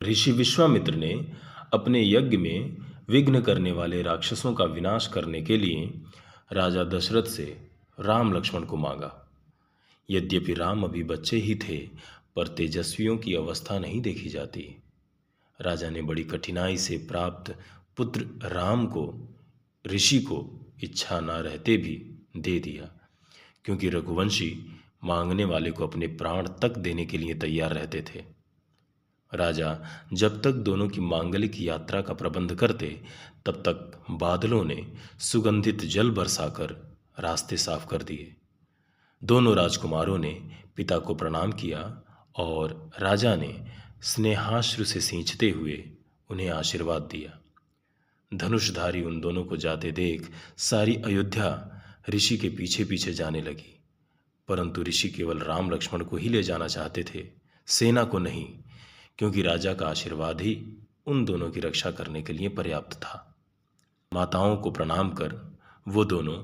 ऋषि विश्वामित्र ने अपने यज्ञ में विघ्न करने वाले राक्षसों का विनाश करने के लिए राजा दशरथ से राम लक्ष्मण को मांगा। यद्यपि राम अभी बच्चे ही थे, पर तेजस्वियों की अवस्था नहीं देखी जाती। राजा ने बड़ी कठिनाई से प्राप्त पुत्र राम को ऋषि को इच्छा न रहते भी दे दिया, क्योंकि रघुवंशी मांगने वाले को अपने प्राण तक देने के लिए तैयार रहते थे। राजा जब तक दोनों की मांगलिक यात्रा का प्रबंध करते, तब तक बादलों ने सुगंधित जल बरसाकर रास्ते साफ कर दिए। दोनों राजकुमारों ने पिता को प्रणाम किया और राजा ने स्नेहाश्रु से सींचते हुए उन्हें आशीर्वाद दिया। धनुषधारी उन दोनों को जाते देख सारी अयोध्या ऋषि के पीछे पीछे जाने लगी, परंतु ऋषि केवल राम लक्ष्मण को ही ले जाना चाहते थे, सेना को नहीं, क्योंकि राजा का आशीर्वाद ही उन दोनों की रक्षा करने के लिए पर्याप्त था। माताओं को प्रणाम कर वो दोनों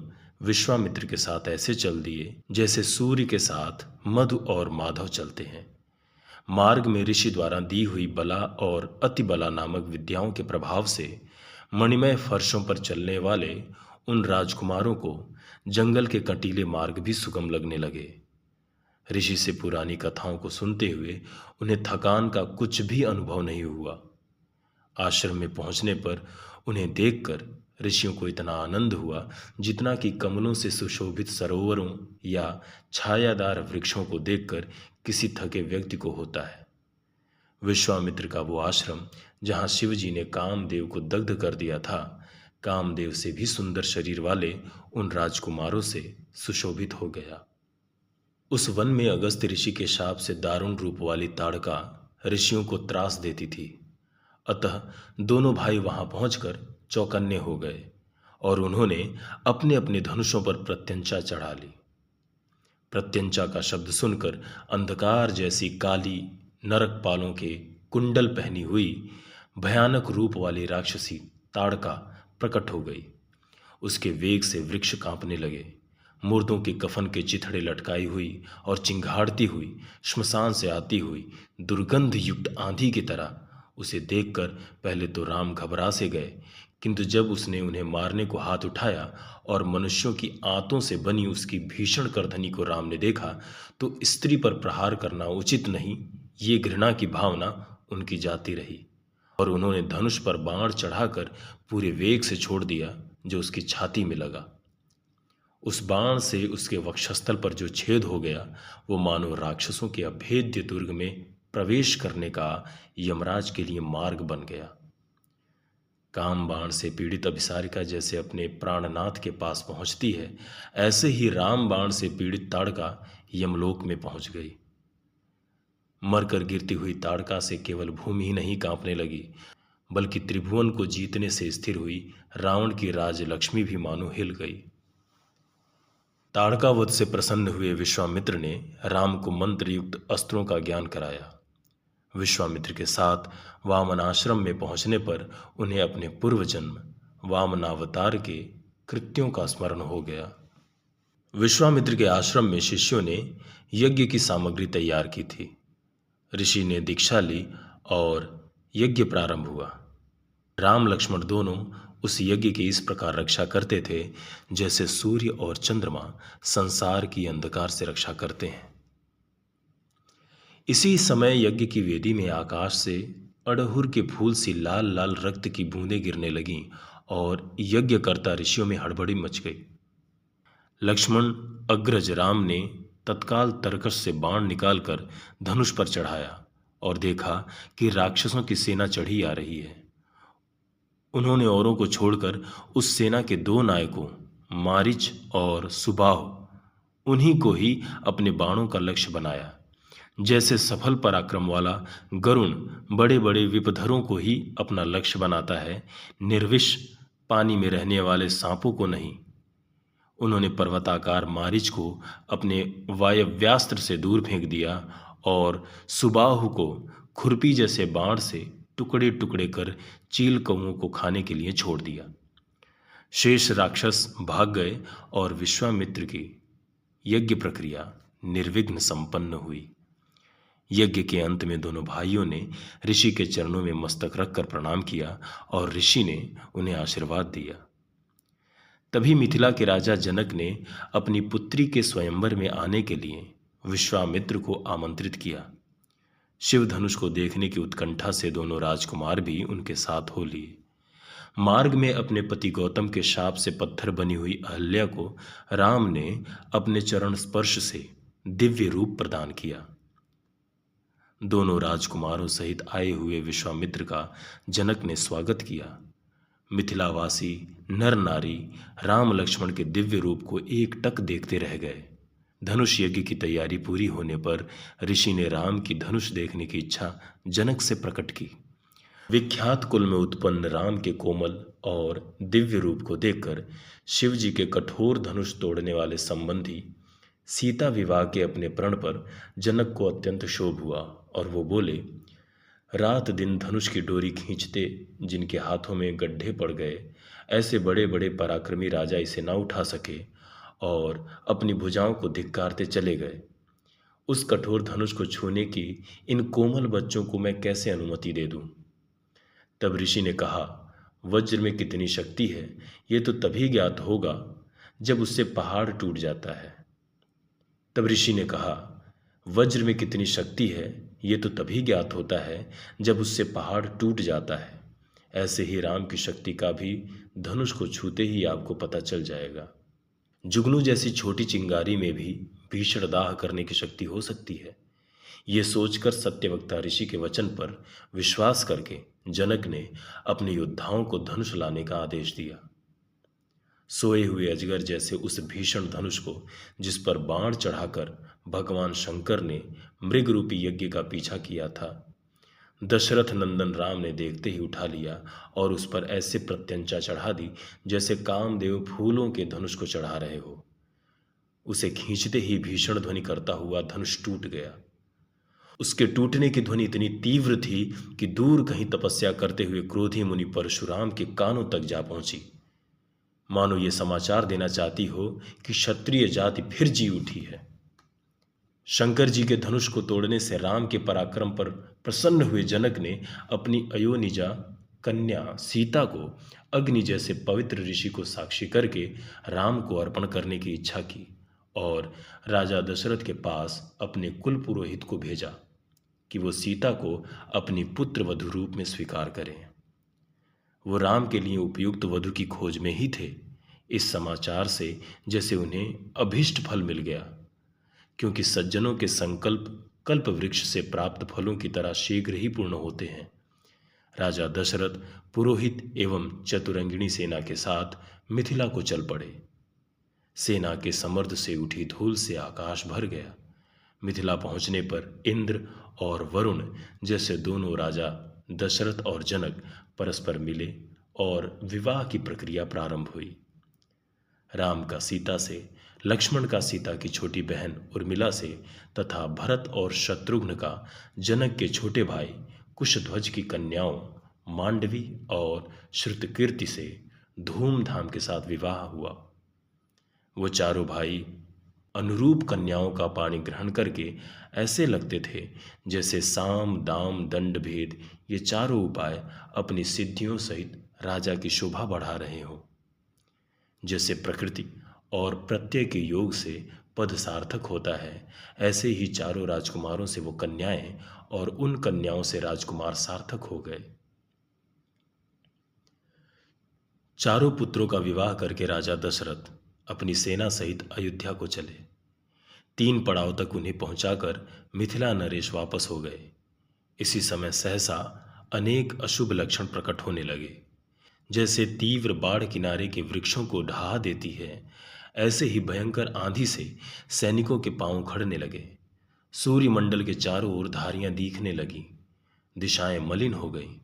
विश्वामित्र के साथ ऐसे चल दिए जैसे सूर्य के साथ मधु और माधव चलते हैं। मार्ग में ऋषि द्वारा दी हुई बला और अति बला नामक विद्याओं के प्रभाव से मणिमय फर्शों पर चलने वाले उन राजकुमारों को जंगल के कटीले मार्ग भी सुगम लगने लगे। ऋषि से पुरानी कथाओं को सुनते हुए उन्हें थकान का कुछ भी अनुभव नहीं हुआ। आश्रम में पहुंचने पर उन्हें देखकर ऋषियों को इतना आनंद हुआ जितना कि कमलों से सुशोभित सरोवरों या छायादार वृक्षों को देखकर किसी थके व्यक्ति को होता है। विश्वामित्र का वो आश्रम जहां शिवजी ने कामदेव को दग्ध कर दिया था, कामदेव से भी सुंदर शरीर वाले उन राजकुमारों से सुशोभित हो गया। उस वन में अगस्त्य ऋषि के शाप से दारुण रूप वाली ताड़का ऋषियों को त्रास देती थी, अतः दोनों भाई वहां पहुंचकर चौकन्ने हो गए और उन्होंने अपने अपने धनुषों पर प्रत्यंचा चढ़ा ली। प्रत्यंचा का शब्द सुनकर अंधकार जैसी काली नरक पालों के कुंडल पहनी हुई भयानक रूप वाली राक्षसी ताड़का प्रकट हो गई। उसके वेग से वृक्ष कांपने लगे। मुर्दों के कफन के चिथड़े लटकाई हुई और चिंघाड़ती हुई श्मशान से आती हुई दुर्गंध युक्त आंधी की तरह उसे देखकर पहले तो राम घबरा से गए, किंतु जब उसने उन्हें मारने को हाथ उठाया और मनुष्यों की आंतों से बनी उसकी भीषण करधनी को राम ने देखा, तो स्त्री पर प्रहार करना उचित नहीं, ये घृणा की भावना उनकी जाती रही और उन्होंने धनुष पर बाण चढ़ाकर पूरे वेग से छोड़ दिया, जो उसकी छाती में लगा। उस बाण से उसके वक्षस्थल पर जो छेद हो गया, वो मानो राक्षसों के अभेद्य दुर्ग में प्रवेश करने का यमराज के लिए मार्ग बन गया। काम बाण से पीड़ित अभिसारिका जैसे अपने प्राणनाथ के पास पहुंचती है, ऐसे ही राम बाण से पीड़ित ताड़का यमलोक में पहुंच गई। मरकर गिरती हुई ताड़का से केवल भूमि ही नहीं कांपने लगी, बल्कि त्रिभुवन को जीतने से स्थिर हुई रावण की राजलक्ष्मी भी मानो हिल गई। ताड़कावध से प्रसन्न हुए विश्वामित्र ने राम को मंत्र युक्त अस्त्रों का ज्ञान कराया। विश्वामित्र के साथ वामन आश्रम में पहुंचने पर उन्हें अपने पूर्व जन्म वामनावतार के कृत्यों का स्मरण हो गया। विश्वामित्र के आश्रम में शिष्यों ने यज्ञ की सामग्री तैयार की थी। ऋषि ने दीक्षा ली और यज्ञ प्रारंभ हुआ। राम लक्ष्मण दोनों उस यज्ञ की इस प्रकार रक्षा करते थे जैसे सूर्य और चंद्रमा संसार की अंधकार से रक्षा करते हैं। इसी समय यज्ञ की वेदी में आकाश से अड़हुल के फूल सी लाल लाल रक्त की बूंदें गिरने लगीं और यज्ञकर्ता ऋषियों में हड़बड़ी मच गई। लक्ष्मण अग्रज राम ने तत्काल तरकश से बाण निकालकर धनुष पर चढ़ाया और देखा कि राक्षसों की सेना चढ़ी आ रही है। उन्होंने औरों को छोड़कर उस सेना के दो नायकों मारीच और सुबाहु उन्हीं को ही अपने बाणों का लक्ष्य बनाया। जैसे सफल पराक्रम वाला गरुण बड़े बड़े विपधरों को ही अपना लक्ष्य बनाता है, निर्विष पानी में रहने वाले सांपों को नहीं। उन्होंने पर्वताकार मारीच को अपने वायव्यास्त्र से दूर फेंक दिया और सुबाहु को खुरपी जैसे बाण से टुकड़े टुकड़े कर चील कौओं को खाने के लिए छोड़ दिया। शेष राक्षस भाग गए और विश्वामित्र की यज्ञ प्रक्रिया निर्विघ्न संपन्न हुई। यज्ञ के अंत में दोनों भाइयों ने ऋषि के चरणों में मस्तक रखकर प्रणाम किया और ऋषि ने उन्हें आशीर्वाद दिया। तभी मिथिला के राजा जनक ने अपनी पुत्री के स्वयंवर में आने के लिए विश्वामित्र को आमंत्रित किया। शिव धनुष को देखने की उत्कंठा से दोनों राजकुमार भी उनके साथ हो लिए। मार्ग में अपने पति गौतम के शाप से पत्थर बनी हुई अहल्या को राम ने अपने चरण स्पर्श से दिव्य रूप प्रदान किया। दोनों राजकुमारों सहित आए हुए विश्वामित्र का जनक ने स्वागत किया। मिथिलावासी नर नारी राम लक्ष्मण के दिव्य रूप को एकटक देखते रह गए। धनुष यज्ञ की तैयारी पूरी होने पर ऋषि ने राम की धनुष देखने की इच्छा जनक से प्रकट की। विख्यात कुल में उत्पन्न राम के कोमल और दिव्य रूप को देखकर शिव जी के कठोर धनुष तोड़ने वाले संबंधी सीता विवाह के अपने प्रण पर जनक को अत्यंत क्षोभ हुआ और वो बोले, रात दिन धनुष की डोरी खींचते जिनके हाथों में गड्ढे पड़ गए, ऐसे बड़े बड़े पराक्रमी राजा इसे ना उठा सके और अपनी भुजाओं को धिक्कारते चले गए। उस कठोर धनुष को छूने की इन कोमल बच्चों को मैं कैसे अनुमति दे दूं? तब ऋषि ने कहा, वज्र में कितनी शक्ति है ये तो तभी ज्ञात होगा जब उससे पहाड़ टूट जाता है। तब ऋषि ने कहा, वज्र में कितनी शक्ति है ये तो तभी ज्ञात होता है जब उससे पहाड़ टूट जाता है। ऐसे ही राम की शक्ति का भी धनुष को छूते ही आपको पता चल जाएगा। जुगनू जैसी छोटी चिंगारी में भी भीषण दाह करने की शक्ति हो सकती है। ये सोचकर सत्यवक्ता ऋषि के वचन पर विश्वास करके जनक ने अपने योद्धाओं को धनुष लाने का आदेश दिया। सोए हुए अजगर जैसे उस भीषण धनुष को जिस पर बाण चढ़ाकर भगवान शंकर ने मृग रूपी यज्ञ का पीछा किया था, दशरथ नंदन राम ने देखते ही उठा लिया और उस पर ऐसे प्रत्यंचा चढ़ा दी जैसे कामदेव फूलों के धनुष को चढ़ा रहे हो। उसे खींचते ही भीषण ध्वनि करता हुआ धनुष टूट गया। उसके टूटने की ध्वनि इतनी तीव्र थी कि दूर कहीं तपस्या करते हुए क्रोधी मुनि परशुराम के कानों तक जा पहुंची। मानो ये समाचार देना चाहती हो कि क्षत्रिय जाति फिर जी उठी है। शंकर जी के धनुष को तोड़ने से राम के पराक्रम पर प्रसन्न हुए जनक ने अपनी अयोनिजा कन्या सीता को अग्नि जैसे पवित्र ऋषि को साक्षी करके राम को अर्पण करने की इच्छा की और राजा दशरथ के पास अपने कुल पुरोहित को भेजा कि वो सीता को अपनी पुत्र वधु रूप में स्वीकार करें। वो राम के लिए उपयुक्त वधु की खोज में ही थे। इस समाचार से जैसे उन्हें अभीष्ट फल मिल गया, क्योंकि सज्जनों के संकल्प कल्प वृक्ष से प्राप्त फलों की तरह शीघ्र ही पूर्ण होते हैं। राजा दशरथ पुरोहित एवं चतुरंगिणी सेना के साथ मिथिला को चल पड़े। सेना के समर्द से उठी धूल से आकाश भर गया। मिथिला पहुंचने पर इंद्र और वरुण जैसे दोनों राजा दशरथ और जनक परस्पर मिले और विवाह की प्रक्रिया प्रारंभ हुई। राम का सीता से, लक्ष्मण का सीता की छोटी बहन उर्मिला से तथा भरत और शत्रुघ्न का जनक के छोटे भाई कुशध्वज की कन्याओं मांडवी और श्रुतकीर्ति से धूमधाम के साथ विवाह हुआ। वो चारों भाई अनुरूप कन्याओं का पाणी ग्रहण करके ऐसे लगते थे जैसे साम दाम दंड भेद ये चारों उपाय अपनी सिद्धियों सहित राजा की शोभा बढ़ा रहे हो। जैसे प्रकृति और प्रत्यय के योग से पद सार्थक होता है, ऐसे ही चारों राजकुमारों से वो कन्याएं और उन कन्याओं से राजकुमार सार्थक हो गए। चारों पुत्रों का विवाह करके राजा दशरथ अपनी सेना सहित अयोध्या को चले। 3 पड़ाव तक उन्हें पहुंचाकर मिथिला नरेश वापस हो गए। इसी समय सहसा अनेक अशुभ लक्षण प्रकट होने लगे। जैसे तीव्र बाढ़ किनारे के वृक्षों को ढहा देती है, ऐसे ही भयंकर आंधी से सैनिकों के पांव खड़ने लगे। सूर्यमंडल के चारों ओर धारियां दिखने लगी। दिशाएं मलिन हो गईं।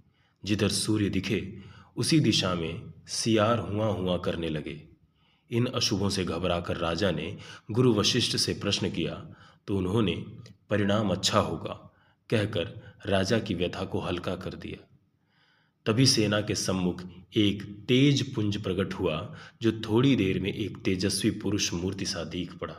जिधर सूर्य दिखे उसी दिशा में सियार हुआ हुआ करने लगे। इन अशुभों से घबराकर राजा ने गुरु वशिष्ठ से प्रश्न किया तो उन्होंने परिणाम अच्छा होगा कहकर राजा की व्यथा को हल्का कर दिया। तभी सेना के सम्मुख एक तेज पुंज प्रकट हुआ जो थोड़ी देर में एक तेजस्वी पुरुष मूर्ति सा दिख पड़ा।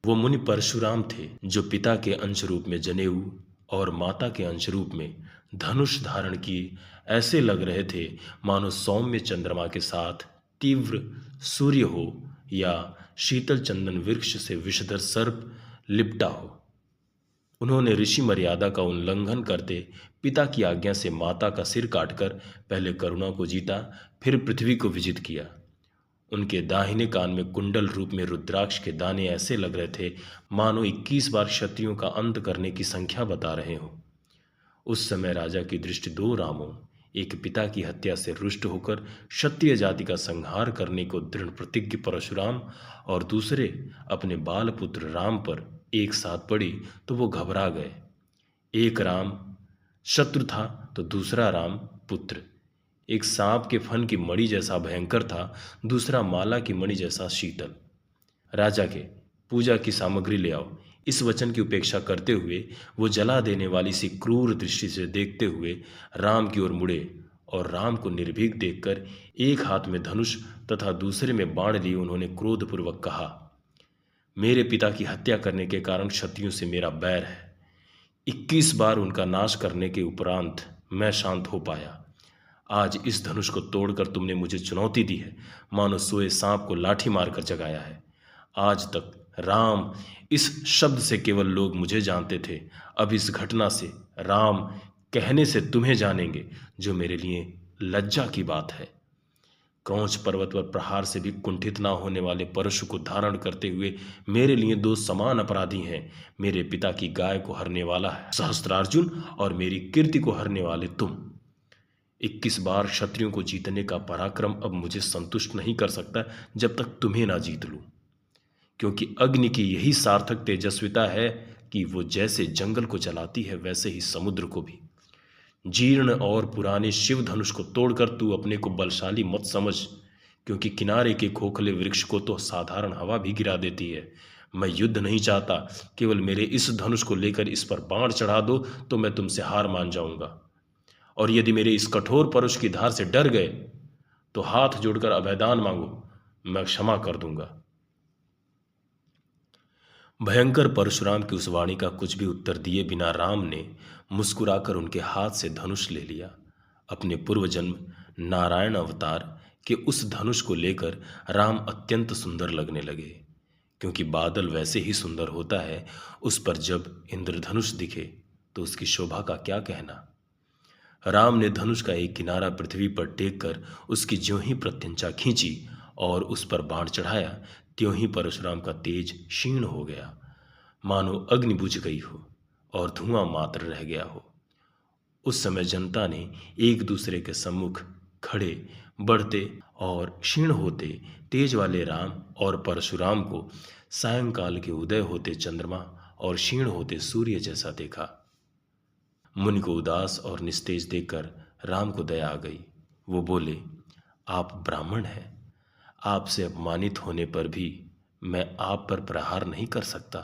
वो मुनि परशुराम थे जो पिता के अंश रूप में जनेऊ और माता के अंश रूप में धनुष धारण किए ऐसे लग रहे थे मानो सौम्य चंद्रमा के साथ तीव्र सूर्य हो या शीतल चंदन वृक्ष से विषधर सर्प लिपटा हो। उन्होंने ऋषि मर्यादा का उल्लंघन करते पिता की आज्ञा से माता का सिर काटकर पहले करुणा को जीता, फिर पृथ्वी को विजित किया। उनके दाहिने कान में कुंडल रूप में रुद्राक्ष के दाने ऐसे लग रहे थे मानो 21 बार क्षत्रियों का अंत करने की संख्या बता रहे हो। उस समय राजा की दृष्टि दो रामों, एक पिता की हत्या से रुष्ट होकर क्षत्रिय जाति का संहार करने को दृढ़ प्रतिज्ञ परशुराम और दूसरे अपने बाल पुत्र राम पर एक साथ पड़ी तो वो घबरा गए। एक राम शत्रु था तो दूसरा राम पुत्र। एक सांप के फन की मणि जैसा भयंकर था, दूसरा माला की मणि जैसा शीतल। राजा के पूजा की सामग्री ले आओ। इस वचन की उपेक्षा करते हुए वो जला देने वाली सी क्रूर दृष्टि से देखते हुए राम की ओर मुड़े और राम को निर्भीक देखकर एक हाथ में धनुष तथा दूसरे में बाण लिए उन्होंने क्रोधपूर्वक कहा, मेरे पिता की हत्या करने के कारण क्षत्रियों से मेरा बैर है। 21 बार उनका नाश करने के उपरांत मैं शांत हो पाया। आज इस धनुष को तोड़कर तुमने मुझे चुनौती दी है, मानो सोए सांप को लाठी मारकर जगाया है। आज तक राम इस शब्द से केवल लोग मुझे जानते थे, अब इस घटना से राम कहने से तुम्हें जानेंगे, जो मेरे लिए लज्जा की बात है। क्रौंच पर्वत पर प्रहार से भी कुंठित ना होने वाले परशु को धारण करते हुए मेरे लिए दो समान अपराधी हैं। मेरे पिता की गाय को हरने वाला है सहस्त्रार्जुन और मेरी कीर्ति को हरने वाले तुम। 21 बार क्षत्रियों को जीतने का पराक्रम अब मुझे संतुष्ट नहीं कर सकता जब तक तुम्हें ना जीत लूं, क्योंकि अग्नि की यही सार्थक तेजस्विता है कि वो जैसे जंगल को जलाती है वैसे ही समुद्र को भी। जीर्ण और पुराने शिव धनुष को तोड़कर तू अपने को बलशाली मत समझ, क्योंकि किनारे के खोखले वृक्ष को तो साधारण हवा भी गिरा देती है। मैं युद्ध नहीं चाहता, केवल मेरे इस धनुष को लेकर इस पर बाण चढ़ा दो तो मैं तुमसे हार मान जाऊंगा, और यदि मेरे इस कठोर परश की धार से डर गए तो हाथ जोड़कर अभयदान मांगो, मैं क्षमा कर दूंगा। भयंकर परशुराम की उस वाणी का कुछ भी उत्तर दिए बिना राम ने मुस्कुराकर उनके हाथ से धनुष ले लिया। अपने पूर्व जन्म नारायण अवतार के उस धनुष को लेकर राम अत्यंत सुंदर लगने लगे, क्योंकि बादल वैसे ही सुंदर होता है, उस पर जब इंद्रधनुष दिखे तो उसकी शोभा का क्या कहना। राम ने धनुष का एक किनारा पृथ्वी पर टेक कर उसकी ज्यों ही प्रत्यंचा खींची और उस पर बाण चढ़ाया, त्यों ही परशुराम का तेज क्षीण हो गया, मानो अग्नि बुझ गई हो और धुआं मात्र रह गया हो। उस समय जनता ने एक दूसरे के सम्मुख खड़े बढ़ते और क्षीण होते तेज वाले राम और परशुराम को सायंकाल के उदय होते चंद्रमा और क्षीण होते सूर्य जैसा देखा। मुनि को उदास और निस्तेज देखकर राम को दया आ गई। वो बोले, आप ब्राह्मण हैं, आपसे अपमानित होने पर भी मैं आप पर प्रहार नहीं कर सकता,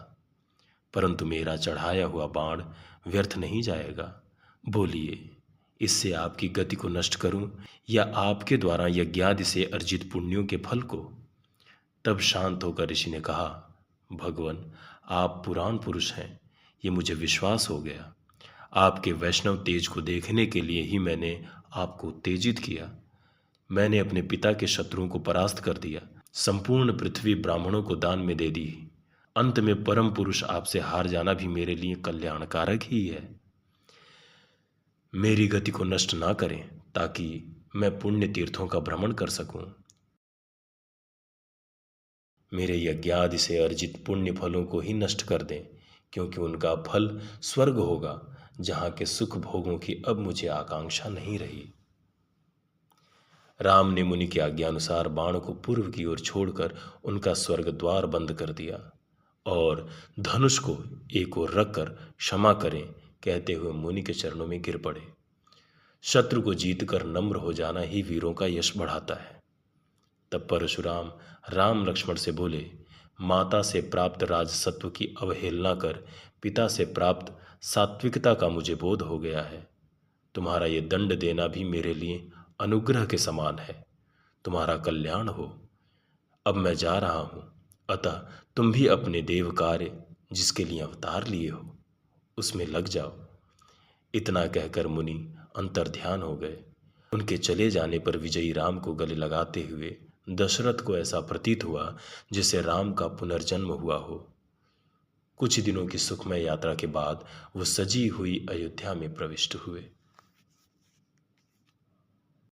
परंतु मेरा चढ़ाया हुआ बाण व्यर्थ नहीं जाएगा। बोलिए, इससे आपकी गति को नष्ट करूं या आपके द्वारा यज्ञादि से अर्जित पुण्यों के फल को। तब शांत होकर ऋषि ने कहा, भगवान, आप पुराण पुरुष हैं, ये मुझे विश्वास हो गया। आपके वैष्णव तेज को देखने के लिए ही मैंने आपको उत्तेजित किया। मैंने अपने पिता के शत्रुओं को परास्त कर दिया, संपूर्ण पृथ्वी ब्राह्मणों को दान में दे दी। अंत में परम पुरुष आपसे हार जाना भी मेरे लिए कल्याणकारक ही है। मेरी गति को नष्ट ना करें ताकि मैं पुण्य तीर्थों का भ्रमण कर सकूं। मेरे यज्ञादि से अर्जित पुण्य फलों को ही नष्ट कर दें, क्योंकि उनका फल स्वर्ग होगा, जहां के सुख भोगों की अब मुझे आकांक्षा नहीं रही। राम ने मुनि की आज्ञानुसार बाण को पूर्व की ओर छोड़कर उनका स्वर्ग द्वार बंद कर दिया और धनुष को एक ओर रखकर क्षमा करें कहते हुए मुनि के चरणों में गिर पड़े। शत्रु को जीतकर नम्र हो जाना ही वीरों का यश बढ़ाता है। तब परशुराम राम लक्ष्मण से बोले, माता से प्राप्त राजसत्व की अवहेलना कर पिता से प्राप्त सात्विकता का मुझे बोध हो गया है। तुम्हारा ये दंड देना भी मेरे लिए अनुग्रह के समान है। तुम्हारा कल्याण हो। अब मैं जा रहा हूँ, अतः तुम भी अपने देव कार्य जिसके लिए अवतार लिए हो उसमें लग जाओ। इतना कहकर मुनि अंतर्ध्यान हो गए। उनके चले जाने पर विजयी राम को गले लगाते हुए दशरथ को ऐसा प्रतीत हुआ जैसे राम का पुनर्जन्म हुआ हो। कुछ दिनों की सुखमय यात्रा के बाद वो सजी हुई अयोध्या में प्रविष्ट हुए।